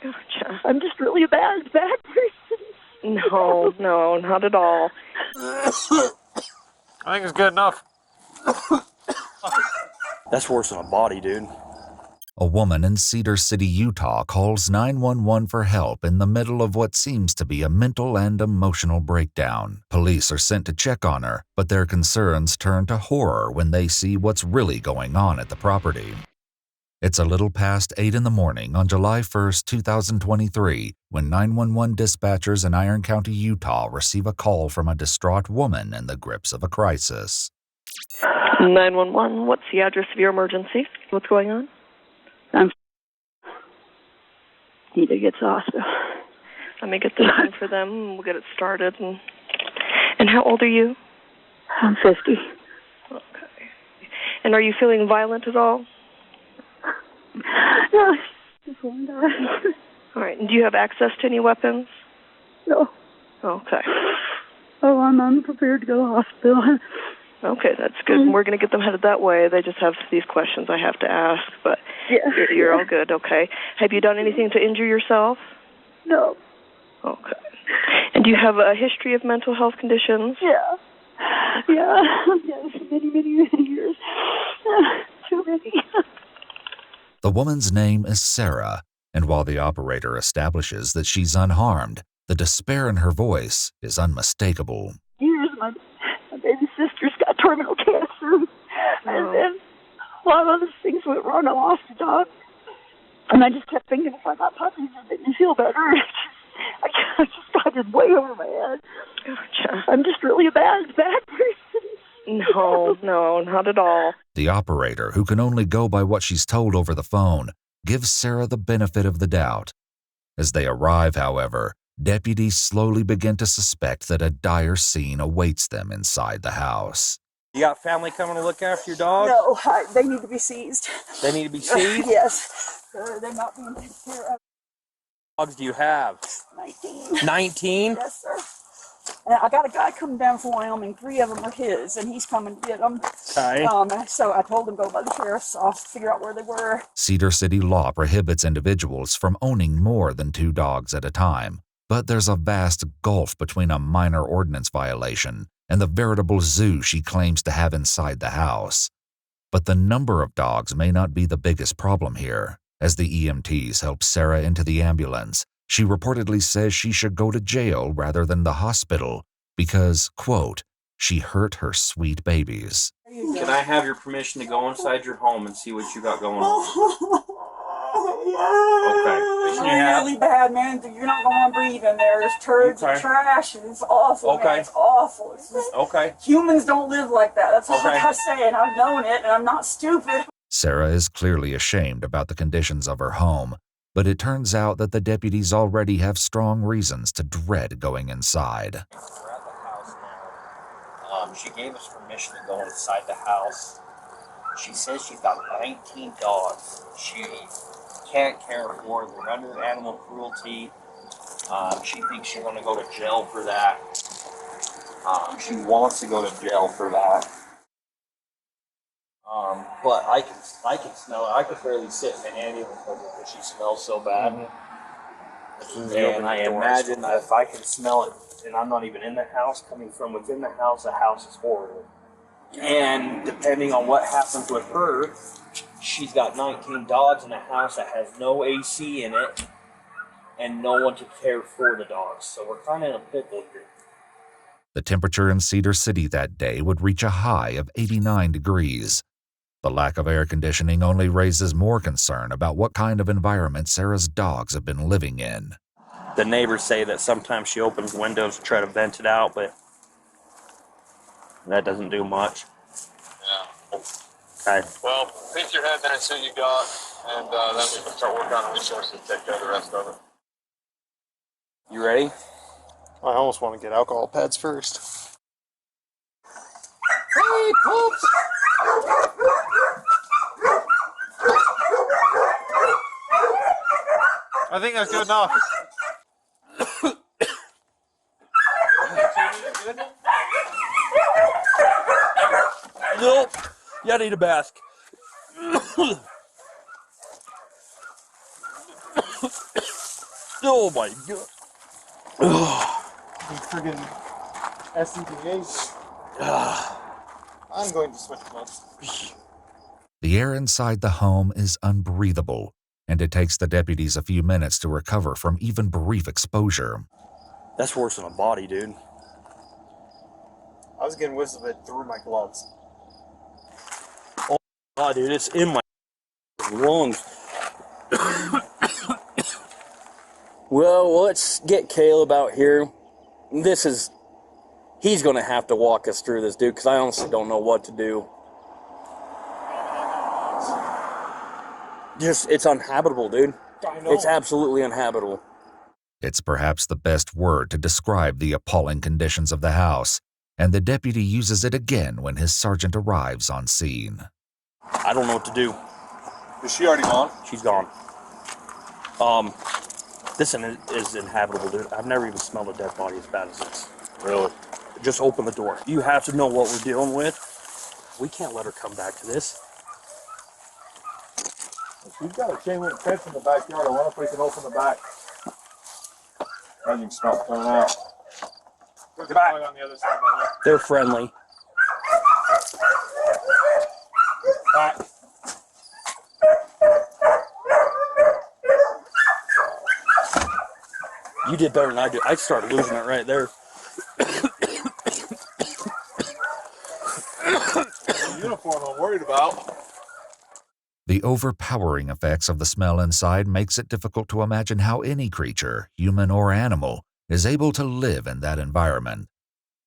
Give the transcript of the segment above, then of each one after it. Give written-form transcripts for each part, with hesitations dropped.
Gotcha. I'm just really a bad person. No, not at all. I think it's good enough. That's worse than a body, dude. A woman in Cedar City, Utah calls 911 for help in the middle of what seems to be a mental and emotional breakdown. Police are sent to check on her, but their concerns turn to horror when they see what's really going on at the property. It's a little past 8 in the morning on July 1st, 2023, when 911 dispatchers in Iron County, Utah receive a call from a distraught woman in the grips of a crisis. 911, what's the address of your emergency? What's going on? Need to get to the hospital. Let me get this in for them, and we'll get it started. And how old are you? I'm 50. Okay. And are you feeling violent at all? No, just one guy. All right. And do you have access to any weapons? No. Okay. Oh, I'm unprepared to go to the hospital. Okay, that's good. We're going to get them headed that way. They just have these questions I have to ask, but you're all good, okay. Have you done anything to injure yourself? No. Okay. And do you have a history of mental health conditions? Yeah. Yes, many years. Too many. The woman's name is Sarah, and while the operator establishes that she's unharmed, the despair in her voice is unmistakable. Years, my baby sister's got terminal cancer, and then a lot of other things went wrong. I lost a dog, and I just kept thinking if I got puppies, it'd make me feel better. I just got it way over my head. Gotcha. I'm just really a bad person. No, not at all. The operator, who can only go by what she's told over the phone, gives Sarah the benefit of the doubt. As they arrive, however, deputies slowly begin to suspect that a dire scene awaits them inside the house. You got family coming to look after your dogs? No, they need to be seized. They need to be seized? Yes. They're not being taken care of. Dogs do you have? 19. 19? Yes, sir. And I got a guy coming down from Wyoming. 3 of them are his, and he's coming to get them. Okay. So I told him go by the sheriff's office, figure out where they were. Cedar City law prohibits individuals from owning more than 2 dogs at a time, but there's a vast gulf between a minor ordinance violation and the veritable zoo she claims to have inside the house. But the number of dogs may not be the biggest problem here. As the EMTs help Sarah into the ambulance, she reportedly says she should go to jail rather than the hospital because, quote, she hurt her sweet babies. Can I have your permission to go inside your home and see what you got going on? Okay. It's really bad, man. You're not going to breathe in there. There's turds and trash, and it's awful, man. It's awful. It's just, humans don't live like that. That's all I gotta say, and I've known it, and I'm not stupid. Sarah is clearly ashamed about the conditions of her home, but it turns out that the deputies already have strong reasons to dread going inside. We're at the house now. She gave us permission to go inside the house. She says she's got 19 dogs. She can't care for. They're under animal cruelty. She thinks she's going to go to jail for that. She wants to go to jail for that. But I can smell it. I could barely sit in the ambulance because she smells so bad. And I imagine that if I can smell it, and I'm not even in the house, coming from within the house is horrible. And depending on what happens with her, she's got 19 dogs in a house that has no AC in it and no one to care for the dogs. So we're kind of in a pickle here. The temperature in Cedar City that day would reach a high of 89 degrees. The lack of air conditioning only raises more concern about what kind of environment Sarah's dogs have been living in. The neighbors say that sometimes she opens windows to try to vent it out, but that doesn't do much. Yeah. Okay. Well, pick your head down and see what you got, and then we can start working on resources to take care of the rest of it. You ready? I almost want to get alcohol pads first. Hey, Poops! I think that's good enough. Nope. You need a bath. Oh my god. Friggin' SCBA. I'm going to switch gloves. The air inside the home is unbreathable, and it takes the deputies a few minutes to recover from even brief exposure. That's worse than a body, dude. I was getting whiffs of it through my gloves. Oh god, dude, it's in my lungs. Well, let's get Caleb out here. He's gonna have to walk us through this, dude, because I honestly don't know what to do. It's unhabitable, dude. It's absolutely unhabitable. It's perhaps the best word to describe the appalling conditions of the house, and the deputy uses it again when his sergeant arrives on scene. I don't know what to do. Is she already gone? She's gone. This is inhabitable, dude. I've never even smelled a dead body as bad as this. Really? Just open the door. You have to know what we're dealing with. We can't let her come back to this. We've got a chain link fence in the backyard. I wonder if we can open the back. And you can start coming out. There's a dog on the other side. They're friendly. Back. You did better than I did. I started losing it right there. The uniform I'm worried about. The overpowering effects of the smell inside makes it difficult to imagine how any creature, human or animal, is able to live in that environment.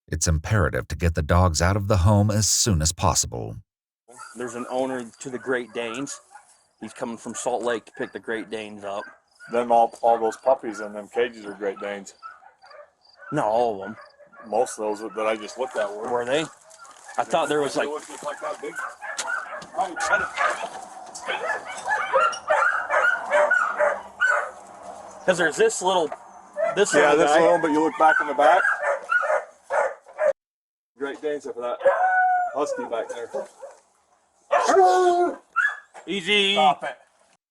It's imperative to get the dogs out of the home as soon as possible. There's an owner to the Great Danes. He's coming from Salt Lake to pick the Great Danes up. Them all those puppies in them cages are Great Danes. Not all of them. Most of those that I just looked at were. Were they? I thought there was like... They look just like that big. Because there's this little... Yeah, this little, but you look back in the back. Great Danes for that husky back there. Easy. Stop it.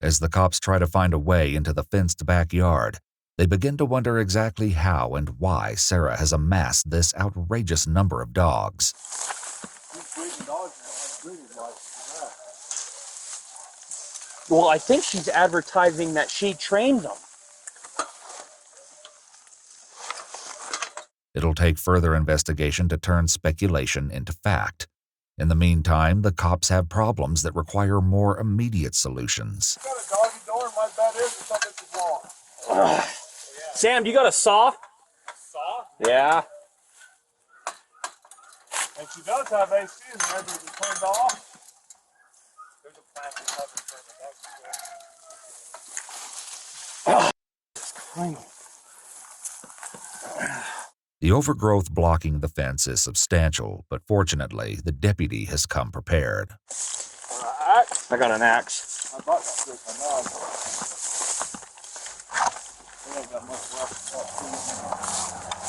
As the cops try to find a way into the fenced backyard, they begin to wonder exactly how and why Sarah has amassed this outrageous number of dogs. Well, I think she's advertising that she trained them. It'll take further investigation to turn speculation into fact. In the meantime, the cops have problems that require more immediate solutions. Got a doggy door and my bed is or something is wrong. Sam, do you got a saw? Saw? Yeah. And she does have AC and maybe it's turned off. There's a plastic cover for the doggy door. The overgrowth blocking the fence is substantial, but fortunately, the deputy has come prepared. I got an axe. I bought that with my dog. I don't got much left.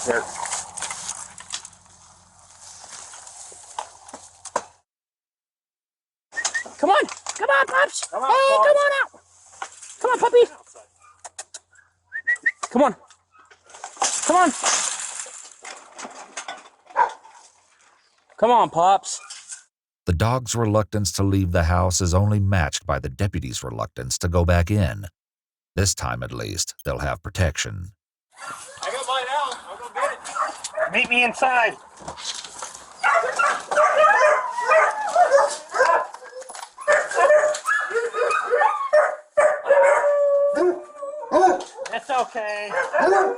There. Come on, Pops. Come on, hey, Pops. come on out. Come on, puppy. Come on. Come on. Come on, Pops. The dog's reluctance to leave the house is only matched by the deputy's reluctance to go back in. This time, at least, they'll have protection. I got mine out. I'll go get it. Meet me inside. It's okay. It's okay.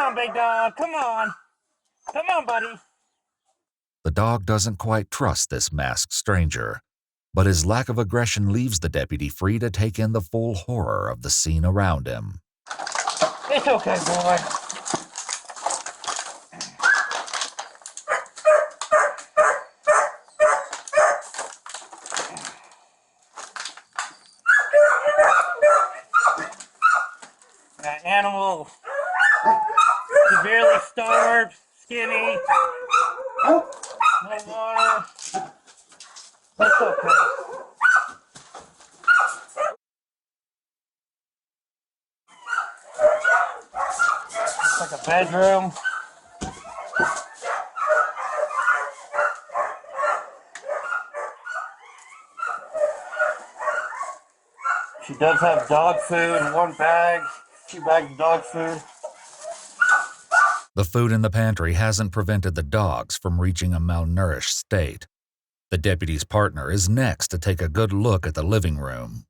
on, big dog. Come on. Come on, buddy. The dog doesn't quite trust this masked stranger, but his lack of aggression leaves the deputy free to take in the full horror of the scene around him. It's okay, boy. That animal, severely starved, skinny, no water. That's okay. It's like a bedroom. She does have dog food in one bag, 2 bags of dog food. The food in the pantry hasn't prevented the dogs from reaching a malnourished state. The deputy's partner is next to take a good look at the living room.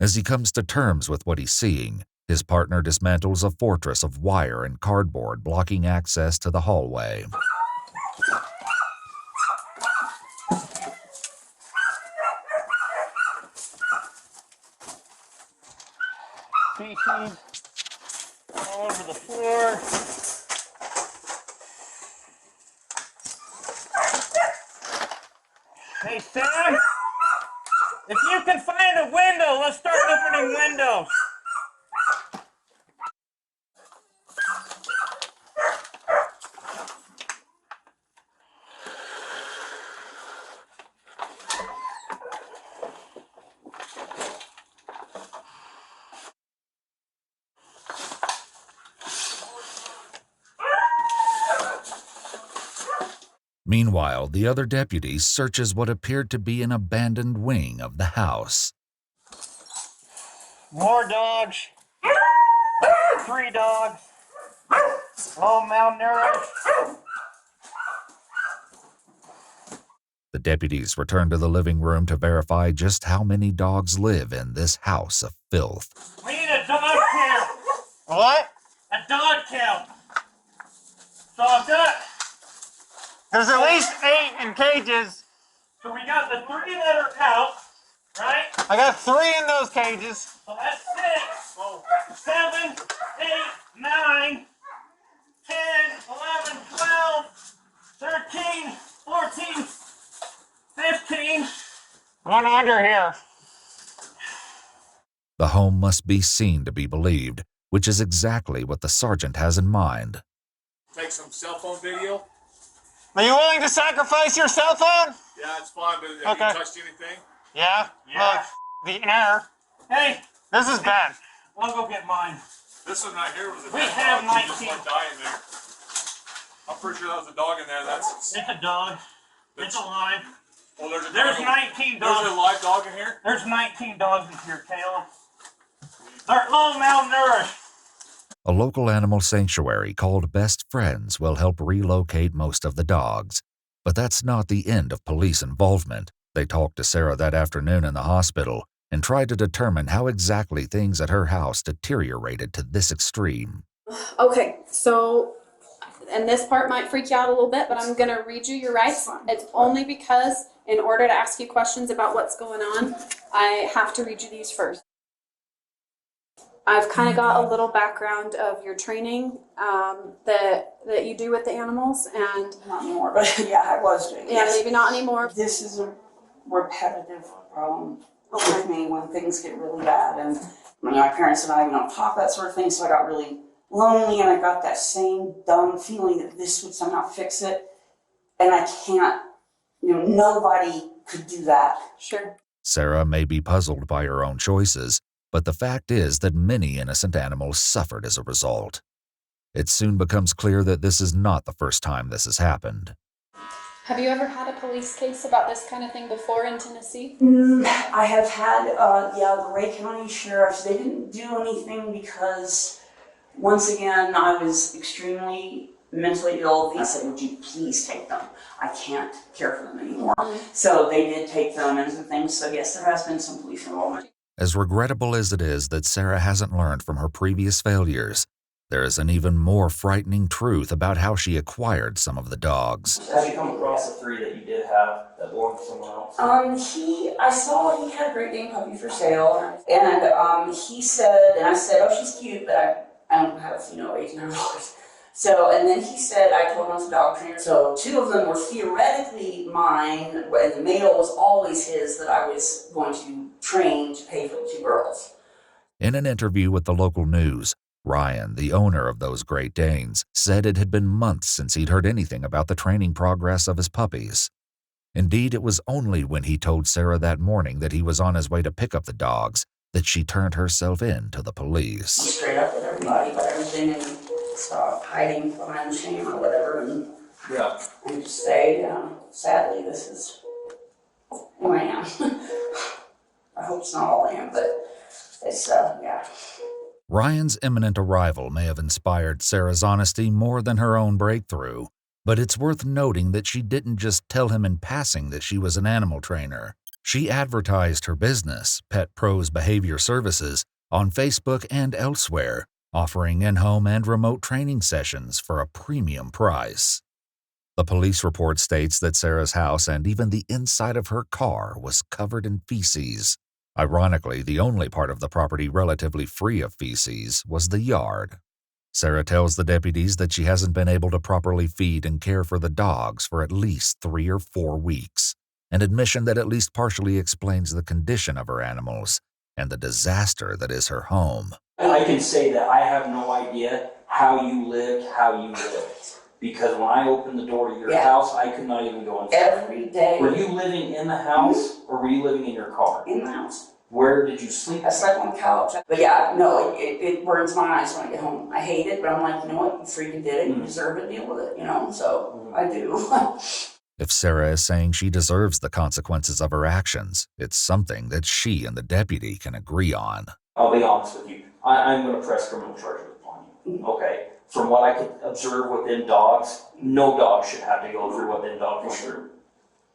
As he comes to terms with what he's seeing, his partner dismantles a fortress of wire and cardboard blocking access to the hallway. Feces all over the floor. Hey, Sam, if you can find a window, let's start opening windows. Meanwhile, the other deputy searches what appeared to be an abandoned wing of the house. More dogs. 3 dogs. All malnourished. The deputies return to the living room to verify just how many dogs live in this house of filth. We need a dog count. What? A dog count. So I've got. There's at least 8 in cages. So we got the 3 that are out, right? I got 3 in those cages. So that's 6, 7, 8, 9, 10, 11, 12, 13, 14, 15. One under here. The home must be seen to be believed, which is exactly what the sergeant has in mind. Take some cell phone video. Are you willing to sacrifice your cell phone? Yeah, it's fine, but have Okay. you touched anything? Yeah. Yeah. Look, the air. Hey, This is bad. I'll go get mine. This one right here was a We dead have dog. Just 19. one die in there. I'm pretty sure that was a dog in there. It's a dog. It's alive. Well, there's 19 There's a dogs. live dog in here. There's 19 dogs in here, Caleb. They're all malnourished. A local animal sanctuary called Best Friends will help relocate most of the dogs. But that's not the end of police involvement. They talked to Sarah that afternoon in the hospital and tried to determine how exactly things at her house deteriorated to this extreme. Okay, so, and this part might freak you out a little bit, but I'm going to read you your rights. It's only because in order to ask you questions about what's going on, I have to read you these first. I've kind of got a little background of your training that you do with the animals, and Not anymore, but yeah, I was doing it. yeah, maybe not anymore. This is a repetitive problem with me when things get really bad. And my parents and I don't talk that sort of thing, so I got really lonely, and I got that same dumb feeling that this would somehow fix it. And I can't, nobody could do that. Sure. Sarah may be puzzled by her own choices, but the fact is that many innocent animals suffered as a result. It soon becomes clear that this is not the first time this has happened. Have you ever had a police case about this kind of thing before in Tennessee? I have had, the Ray County Sheriffs, they didn't do anything because, once again, I was extremely mentally ill. I said, would you please take them? I can't care for them anymore. So they did take them and some things. So yes, there has been some police involvement. As regrettable as it is that Sarah hasn't learned from her previous failures, there is an even more frightening truth about how she acquired some of the dogs. Have you come across the 3 that you did have that belonged to someone else? I saw he had a Great Dane puppy for sale, and he said, and I said, oh, she's cute, but I don't have, $1,800. So, and then he said, I told him I was a dog trainer. So 2 of them were theoretically mine, and the male was always his that I was going to train to pay for the 2 girls. In an interview with the local news, Ryan, the owner of those Great Danes, said it had been months since he'd heard anything about the training progress of his puppies. Indeed, it was only when he told Sarah that morning that he was on his way to pick up the dogs that she turned herself in to the police. Straight up with everybody about everything and stop hiding behind the shame or whatever, and just say, sadly, this is who I am. I hope it's not all I am, but it's, yeah. Ryan's imminent arrival may have inspired Sarah's honesty more than her own breakthrough, but it's worth noting that she didn't just tell him in passing that she was an animal trainer. She advertised her business, Pet Pros Behavior Services, on Facebook and elsewhere, offering in-home and remote training sessions for a premium price. The police report states that Sarah's house and even the inside of her car was covered in feces. Ironically, the only part of the property relatively free of feces was the yard. Sarah tells the deputies that she hasn't been able to properly feed and care for the dogs for at least 3 or 4 weeks, an admission that at least partially explains the condition of her animals and the disaster that is her home. I can say that I have no idea how you lived. Because when I opened the door to your house, I could not even go inside. Every day. Were you living in the house or were you living in your car? In the house. Where did you sleep? I slept on the couch. But yeah, no, it burns my eyes when I get home. I hate it, but I'm like, you know what? You freaking did it. You deserve it. Deal with it, So I do. If Sarah is saying she deserves the consequences of her actions, it's something that she and the deputy can agree on. I'll be honest with you. I'm going to press criminal charges upon you. Okay. From what I could observe within dogs, no dog should have to go through what them dogs went through.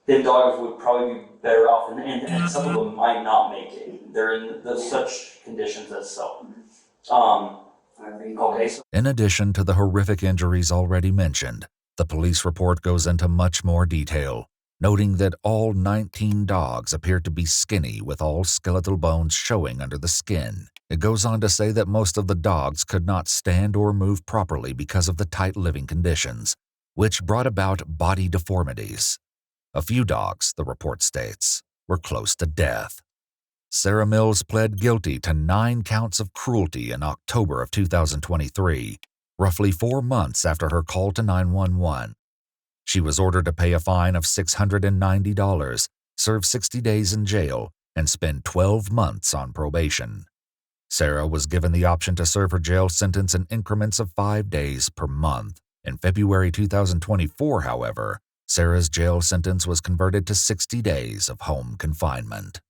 Them dogs would probably be better off, and some of them might not make it. They're in such conditions as so. Okay. In addition to the horrific injuries already mentioned, the police report goes into much more detail, noting that all 19 dogs appear to be skinny with all skeletal bones showing under the skin. It goes on to say that most of the dogs could not stand or move properly because of the tight living conditions, which brought about body deformities. A few dogs, the report states, were close to death. Sarah Mills pled guilty to 9 counts of cruelty in October of 2023, roughly 4 months after her call to 911. She was ordered to pay a fine of $690, serve 60 days in jail, and spend 12 months on probation. Sarah was given the option to serve her jail sentence in increments of 5 days per month. In February 2024, however, Sarah's jail sentence was converted to 60 days of home confinement.